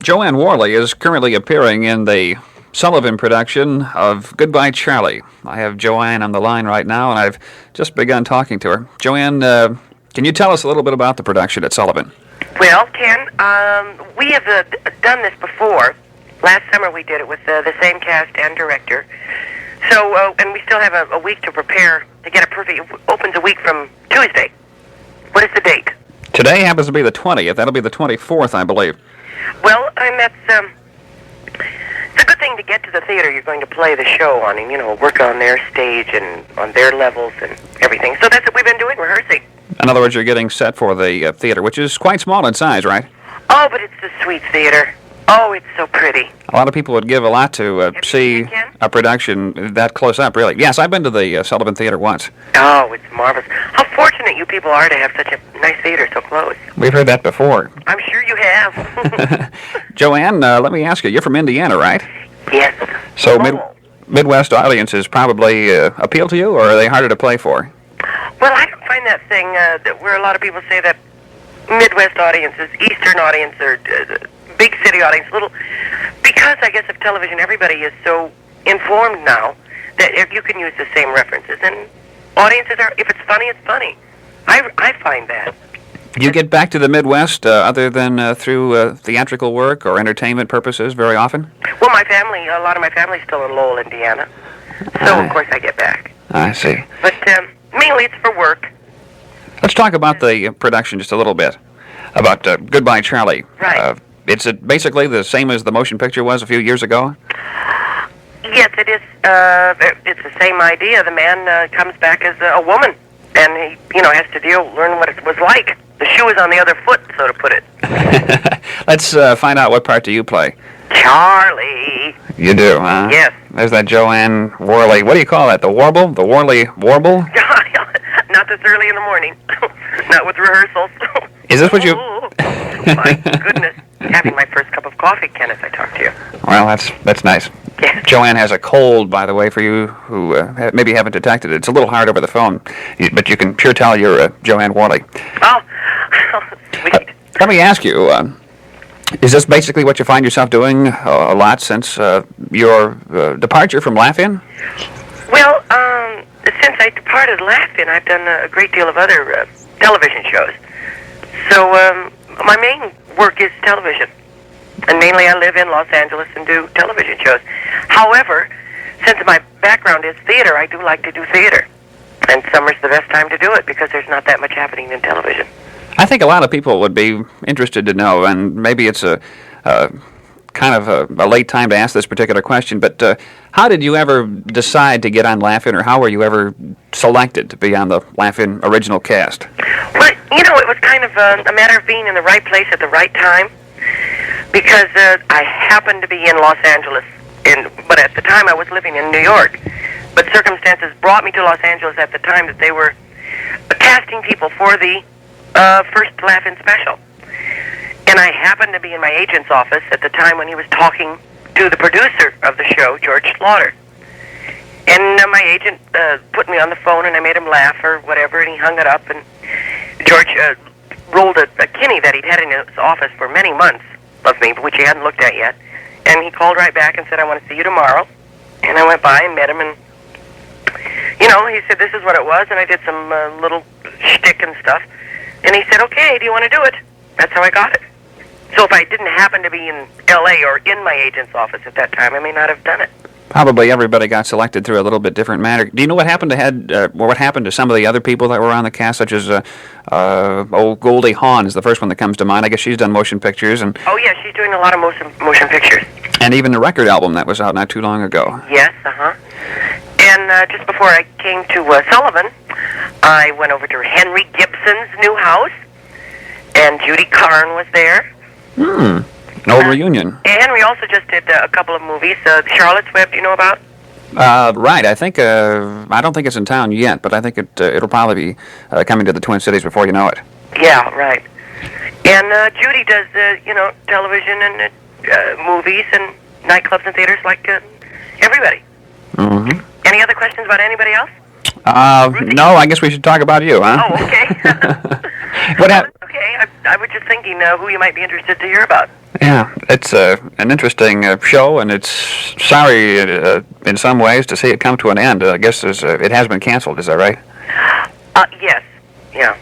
Joanne Worley is currently appearing in the Sullivan production of Goodbye Charlie. I have Joanne on the line right now, and I've just begun talking to her. Joanne, can you tell us a little bit about the production at Sullivan? Well, Ken, we have done this before. Last summer we did it with the same cast and director. So, and we still have a week to prepare to get it perfect. It opens a week from Tuesday. What is the date? Today happens to be the 20th. That'll be the 24th, I believe. Well, and that's it's a good thing to get to the theater you're going to play the show on, and work on their stage and on their levels and everything. So that's what we've been doing, rehearsing. In other words, you're getting set for the theater, which is quite small in size, right? Oh, but it's the sweet theater. Oh, it's so pretty. A lot of people would give a lot to see a production that close up, really. Yes, I've been to the Sullivan Theater once. Oh, it's marvelous. How fortunate you people are to have such a nice theater so close. We've heard that before. I'm sure you have. Joanne, let me ask you, you're from Indiana, right? Yes. So Midwest audiences probably appeal to you, or are they harder to play for? Well, I don't find that thing where a lot of people say that Midwest audiences, Eastern audience, or big city audience, because I guess of television, everybody is so informed now that if you can use the same references, and audiences are, if it's funny, it's funny. I find that. Do you get back to the Midwest other than through theatrical work or entertainment purposes very often? Well, a lot of my family's still in Lowell, Indiana, so of course I get back. I see. But mainly it's for work. Let's talk about the production just a little bit, about Goodbye Charlie. Right. It's basically the same as the motion picture was a few years ago? Yes, it is. It's the same idea. The man comes back as a woman, and he, has to learn what it was like. The shoe is on the other foot, so to put it. Let's find out what part do you play. Charlie. You do, huh? Yes. There's that Joanne Worley. What do you call that? The warble? The Worley warble? Not this early in the morning. Not with rehearsals. Is this what you... My goodness. Having my first cup of coffee, Ken, as I talk to you. Well, that's nice. Yes. Joanne has a cold, by the way, for you who maybe haven't detected it. It's a little hard over the phone, but you can sure tell you're Joanne Worley. Oh, sweet. Let me ask you, is this basically what you find yourself doing a lot since your departure from Laugh-In? Well, since I departed Laugh-In, I've done a great deal of other television shows. So my main work is television. And mainly I live in Los Angeles and do television shows. However, since my background is theater, I do like to do theater. And summer's the best time to do it because there's not that much happening in television. I think a lot of people would be interested to know, and maybe it's a kind of a late time to ask this particular question, but how did you ever decide to get on Laugh-In, or how were you ever selected to be on the Laugh-In original cast? Well, it was kind of a matter of being in the right place at the right time, because I happened to be in Los Angeles, but at the time I was living in New York. But circumstances brought me to Los Angeles at the time that they were casting people for the first Laugh-In special. And I happened to be in my agent's office at the time when he was talking to the producer of the show, George Slaughter. And my agent put me on the phone, and I made him laugh or whatever, and he hung it up. And George rolled a Kinney that he'd had in his office for many months of me, but which he hadn't looked at yet. And he called right back and said, I want to see you tomorrow. And I went by and met him, and, he said, this is what it was, and I did some little shtick and stuff. And he said, okay, do you want to do it? That's how I got it. So if I didn't happen to be in L.A. or in my agent's office at that time, I may not have done it. Probably everybody got selected through a little bit different manner. Do you know what happened to some of the other people that were on the cast, such as old Goldie Hawn is the first one that comes to mind. I guess she's done motion pictures. Oh, yeah, she's doing a lot of motion pictures. And even the record album that was out not too long ago. Yes, And just before I came to Sullivan, I went over to Henry Gibson's new house, and Judy Carn was there. An old reunion. And we also just did a couple of movies. Charlotte's Web, do you know about? Right. I think I don't think it's in town yet, but I think it'll probably be coming to the Twin Cities before you know it. Yeah, right. And Judy does television and movies and nightclubs and theaters like everybody. Mm-hmm. Any other questions about anybody else? No. I guess we should talk about you, huh? Oh, okay. What happened? Okay. I was just thinking who you might be interested to hear about. Yeah, it's an interesting show, and it's sorry in some ways to see it come to an end. I guess it has been canceled. Is that right? Yes. Yeah.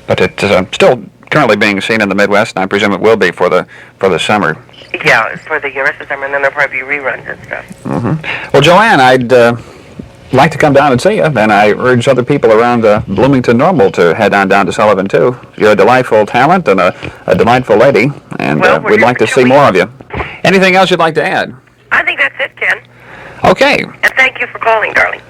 But it's still currently being seen in the Midwest, and I presume it will be for the summer. Yeah, for the rest of the summer, and then there'll probably be reruns and stuff. Mm-hmm. Well, Joanne, I'd like to come down and see you, and I urge other people around Bloomington Normal to head on down to Sullivan, too. You're a delightful talent and a delightful lady, and we'd like to see more of you. Anything else you'd like to add? I think that's it, Ken. Okay. And thank you for calling, darling.